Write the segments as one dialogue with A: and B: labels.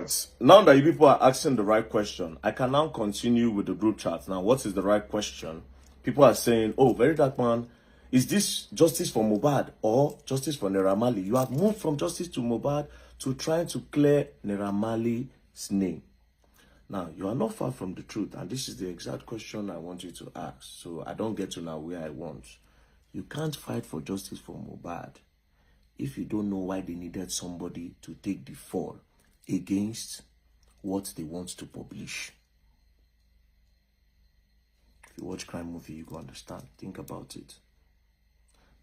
A: right. Now that you people are asking the right question, I can now continue with the group chat. Now, what is the right question? People are saying, oh, Very Dark Man, is this justice for Mohbad or justice for Naira Marley? You have moved from justice to Mohbad to trying to clear Naira Marley's name. Now, you are not far from the truth, and this is the exact question I want you to ask, so I don't get to now where I want. You can't fight for justice for Mohbad if you don't know why they needed somebody to take the fall against what they want to publish. If you watch crime movie, you go understand. Think about it.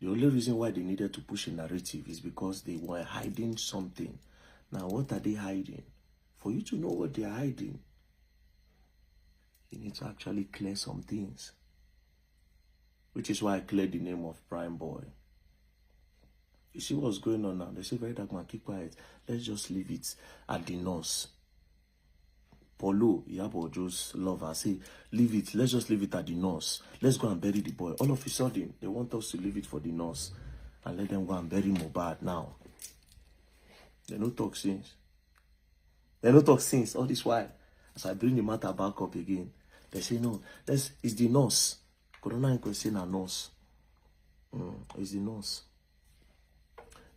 A: The only reason why they needed to push a narrative is because they were hiding something. Now, what are they hiding? For you to know what they are hiding, you need to actually clear some things. Which is why I cleared the name of Prime Boy. You see what's going on now? They say, Very Dark Man, keep quiet. Let's just leave it at the nurse. Polo, Yabo, Joe's lover, say, leave it. Let's just leave it at the nurse. Let's go and bury the boy. All of a sudden, they want us to leave it for the nurse and let them go and bury Mohbad now. They no talk since. All this while. As I bring the matter back up again, they say, no, it's the nurse. Corona inquest saying a nurse. It's the nurse.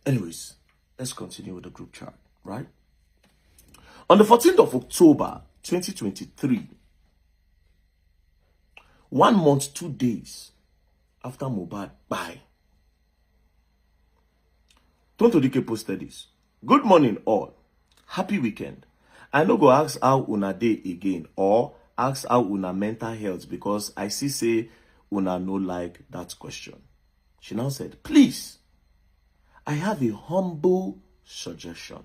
A: Anyways, let's continue with the group chat, right? On the 14th of October, 2023, 1 month, 2 days after Mohbad died, Tonto Dike posted this. Good morning, all. Happy weekend. I no go ask how una dey again or ask how una mental health because I see say una no like that question. She now said, please, I have a humble suggestion.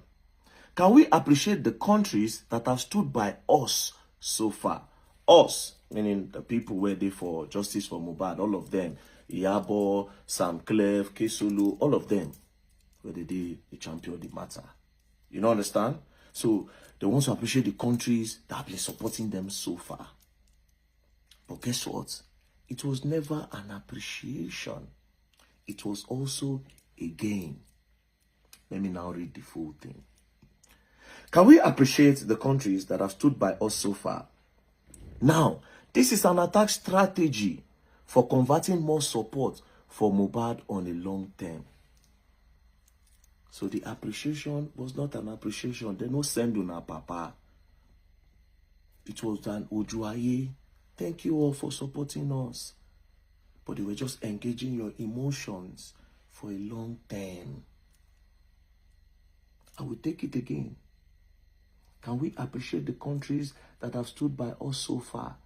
A: Can we appreciate the countries that have stood by us so far? Us, meaning the people where they for justice for Mohbad, all of them. Iyabo, Sam Clef, Kesulu, all of them. Where they champion the matter. You know, understand? So, they want to appreciate the countries that have been supporting them so far. But guess what? It was never an appreciation. It was also a gain. Let me now read the full thing. Can we appreciate the countries that have stood by us so far? Now, this is an attack strategy for converting more support for Mohbad on a long term. So the appreciation was not an appreciation. They no send on our papa. It was an ojuaye. Thank you all for supporting us. But they were just engaging your emotions for a long term. I will take it again. Can we appreciate the countries that have stood by us so far?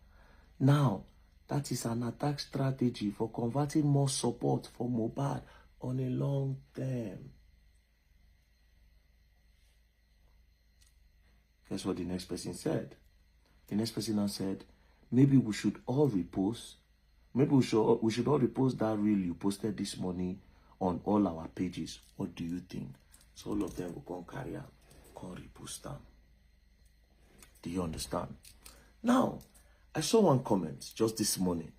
A: Now, that is an attack strategy for converting more support for Mohbad on a long term. Guess what the next person said? The next person now said, maybe we should all repost. Maybe we should all repost that reel you posted this morning on all our pages. What do you think? So all of them will come carry out, come repost them. Do you understand? Now, I saw one comment just this morning.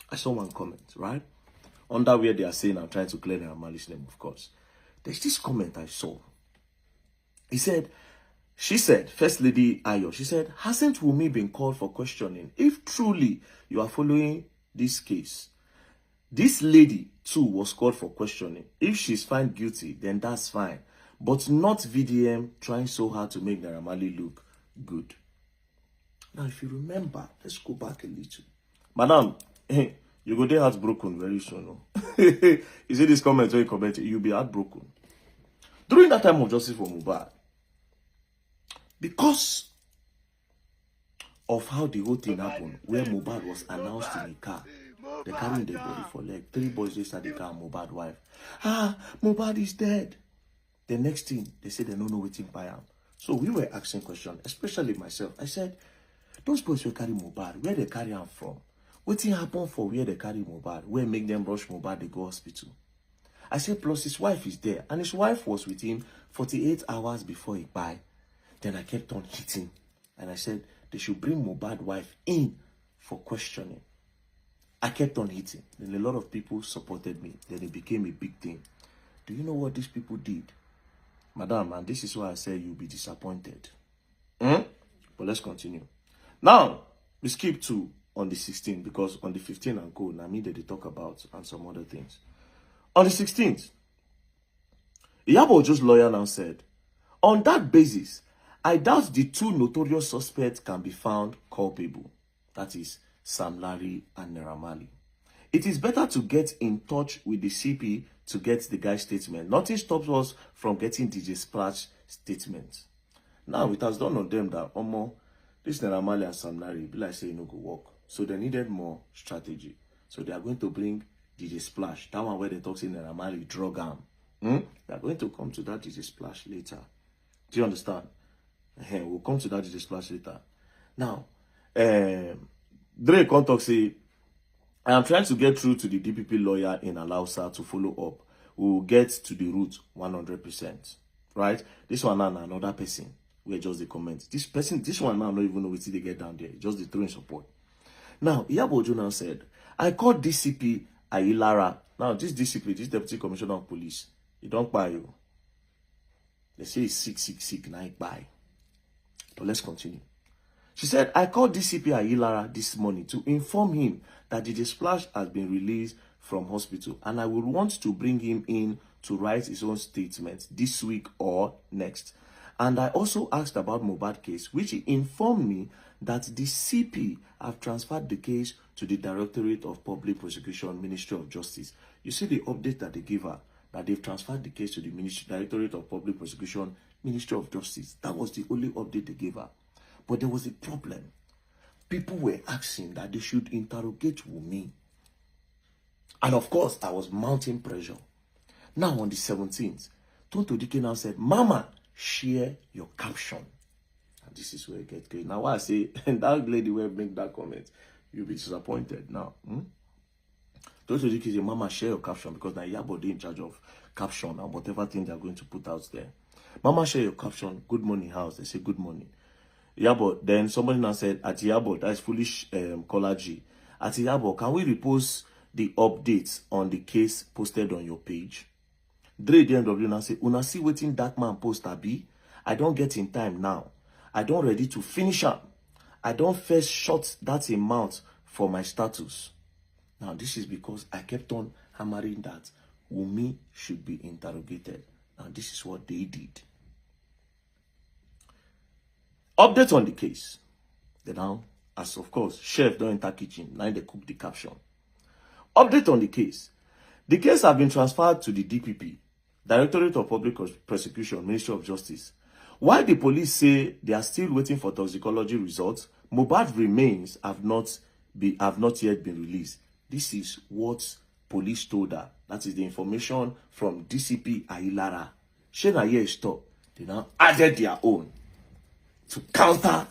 A: I saw one comment, right? Under where they are saying I'm trying to clear their malice name, of course. There's this comment I saw. She said, First Lady Ayo, she said, hasn't Wunmi been called for questioning? If truly you are following this case, this lady too was called for questioning. If she's found guilty, then that's fine. But not VDM trying so hard to make Naira Marley look good. Now, if you remember, let's go back a little. Madam, you go there heartbroken very soon. No? You see this comment when you comment, you'll be heartbroken. During that time of justice for Mohbad, because of how the whole thing happened, where Mohbad was announced in a car, they carrying their body for leg. 3 boys inside the car, Mohbad wife. Mohbad is dead. The next thing, they said they don't know waiting by him. So we were asking questions, especially myself. I said, those boys will carry Mohbad. Where they carry him from? Waiting happen for where they carry Mohbad? Where make them rush Mohbad, they go hospital? I said, plus his wife is there. And his wife was with him 48 hours before he died. Then I kept on hitting. And I said, they should bring Mohbad wife in for questioning. I kept on hitting. Then a lot of people supported me. Then it became a big thing. Do you know what these people did? Madam, and this is why I said you'll be disappointed. But let's continue. Now, we skip to on the 16th because on the 15th and go, now me that they talk about and some other things. On the 16th, Iyabo Ojo's lawyer now said, on that basis, I doubt the two notorious suspects can be found culpable. That is Sam Larry and Naira Marley. It is better to get in touch with the CP to get the guy's statement. Nothing stops us from getting DJ Splash statement. Now, it has done on them that, this Naira Marley and Sam Larry, be like say no go work. So they needed more strategy. So they are going to bring DJ Splash. That one where they talk saying Naira Marley drug arm. They are going to come to that DJ Splash later. Do you understand? We'll come to that DJ Splash later. Now, Drake can talk say, I am trying to get through to the DPP lawyer in Alausa to follow up. We will get to the root 100%. Right? This one now another person. We just the comment. This one now don't even know what they get down there. Just the throwing support. Now, Iyabo Ojo now said, I called DCP Ayilara. Now, this DCP, this Deputy Commissioner of Police, he don't buy you. They say he's sick, now he buy. But let's continue. She said, I called DCP Ayilara this morning to inform him that DJ Splash has been released from hospital and I would want to bring him in to write his own statement this week or next. And I also asked about Mohbad case, which he informed me that the CP have transferred the case to the Directorate of Public Prosecution, Ministry of Justice. You see the update that they gave her, that they've transferred the case to the Directorate of Public Prosecution, Ministry of Justice. That was the only update they gave her. But there was a problem. People were asking that they should interrogate Wunmi. And of course, I was mounting pressure. Now on the 17th, Tonto Dike now said, Mama, share your caption. And this is where it gets great. Now why I say, and that lady will make that comment, you'll be disappointed now. Tonto Dike say, Mama, share your caption, because now Iyabo dey in charge of caption and whatever thing they're going to put out there. Mama, share your caption. Good morning, house. They say good morning. Iyabo, then somebody now said, at Iyabo, that is foolish caller G. At Iyabo, can we repost the updates on the case posted on your page? Dre DMW now say, Una see waiting dark man post abi? I don't get in time now. I don't ready to finish up. I don't first shot that amount for my status. Now this is because I kept on hammering that Wunmi should be interrogated. Now this is what they did. Update on the case. Then now, as of course, chef don't enter kitchen. Now they cook the caption. Update on the case. The case have been transferred to the DPP, Directorate of Public Prosecution, Ministry of Justice. While the police say they are still waiting for toxicology results, Mohbad remains have not yet been released. This is what police told her. That is the information from DCP Ayilara. Shena here stop. They now added their own to counter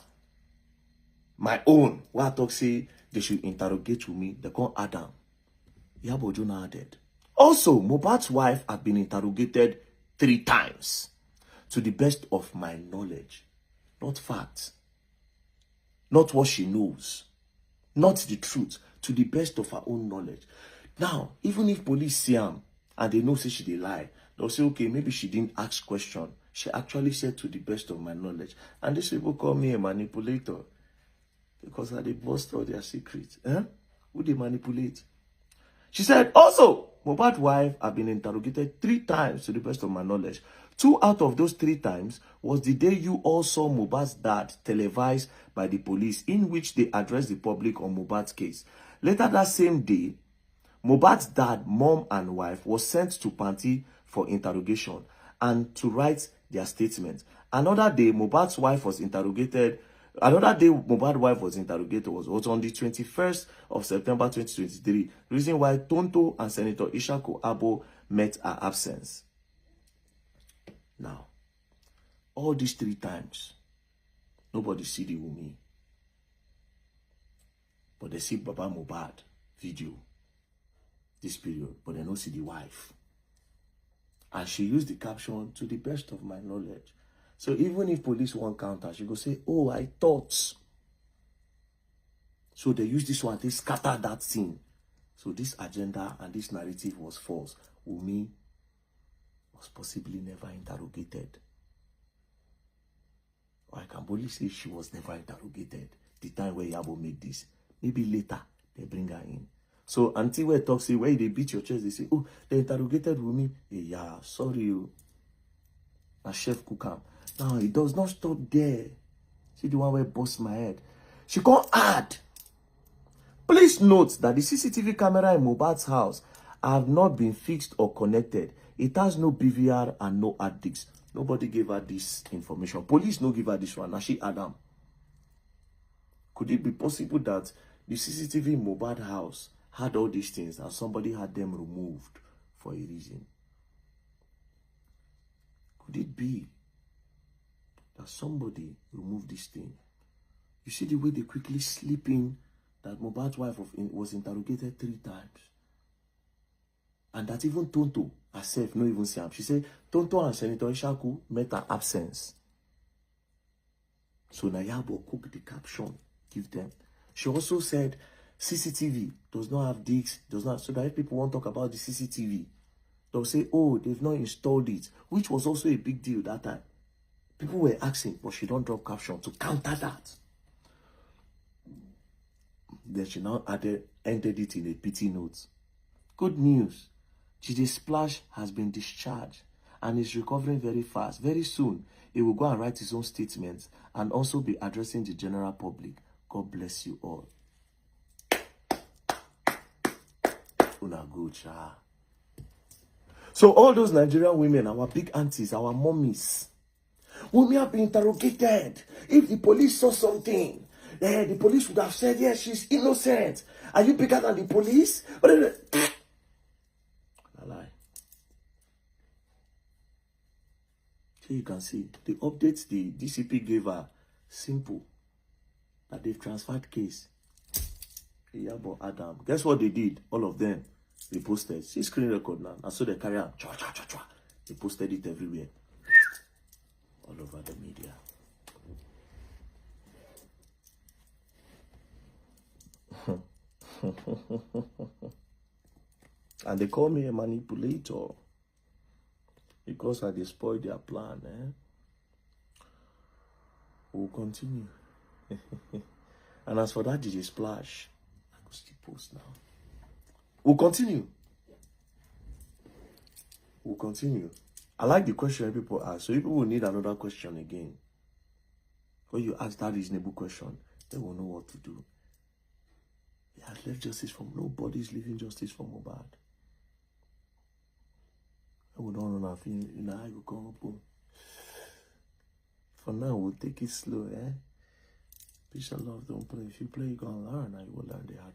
A: my own. Why I talk say they should interrogate with me. They can't add them. Iyabo Ojo now added. Also, Mohbad's wife had been interrogated 3 times. To the best of my knowledge. Not facts. Not what she knows. Not the truth. To the best of her own knowledge. Now, even if police see her and they know say she dey lie, they'll say, okay, maybe she didn't ask question. She actually said to the best of my knowledge. And these people call me a manipulator. Because I dey bust all their secrets. Who they manipulate? She said, also, Mohbad's wife have been interrogated 3 times to the best of my knowledge. 2 out of those 3 times was the day you all saw Mohbad's dad televised by the police, in which they addressed the public on Mohbad's case. Later that same day, Mohbad's dad, mom, and wife was sent to Panti for interrogation and to write their statement. Another day, Mohbad's wife was interrogated. Another day, Mohbad's wife was interrogated was on the 21st of September 2023. Reason why Tonto and Senator Ishaku Abo met her absence. Now, all these 3 times, nobody see the Wunmi. But they see Baba Mohbad video this period, but they don't see the wife. And she used the caption, to the best of my knowledge. So even if police won't counter, she go say, oh, I thought. So they use this one to scatter that scene. So this agenda and this narrative was false. Wunmi was possibly never interrogated. Or I can Amboli says she was never interrogated the time where Yabo made this. Maybe later, they bring her in. So, until we talk, say, where they beat your chest, they say, oh, they interrogated Wumi. Hey, yeah, sorry. A chef cook am. Now, it does not stop there. See the one where bust my head. She can't add. Please note that the CCTV camera in Mohbad's house have not been fixed or connected. It has no BVR and no hard disks. Nobody gave her this information. Police no give her this one. Now she Adam. Could it be possible that the CCTV in Mohbad house had all these things and somebody had them removed for a reason? Could it be that somebody removed this thing? You see the way they quickly slip in that Mohbad's wife was interrogated 3 times. And that even Tonto herself no even see him. She said Tonto and Senator Ishaku met her absence. So Nayabo cooked the caption, give them. She also said CCTV does not have discs, does not, so that if people want to talk about the CCTV, they'll say, oh, they've not installed it, which was also a big deal that time. People were asking, but she don't drop caption to counter that. Then she now ended it in a pity note. Good news. Jide Splash has been discharged and is recovering very fast. Very soon, he will go and write his own statements and also be addressing the general public. God bless you all. Una good, cha. So all those Nigerian women, our big aunties, our mommies, Wunmi have been interrogated. If the police saw something, the police would have said, yes, she's innocent. Are you bigger than the police? A lie. So you can see the updates the DCP gave her simple. That they've transferred case. Yabo Adam. Guess what they did? All of them. They posted. See screen record now. And so they carry on. They posted it everywhere. All over the media. And they call me a manipulator because I destroyed their plan. We'll continue. And as for that DJ Splash, I go still post now. We'll continue. We'll continue. I like the question people ask. So people will need another question again. When you ask that reasonable question, they will know what to do. He has left justice from nobody's leaving justice from Mohbad. I would don't know nothing. You know, I will come up. For now, we'll take it slow, Peace and love, don't play. If you play, you're gonna learn. I will learn the hard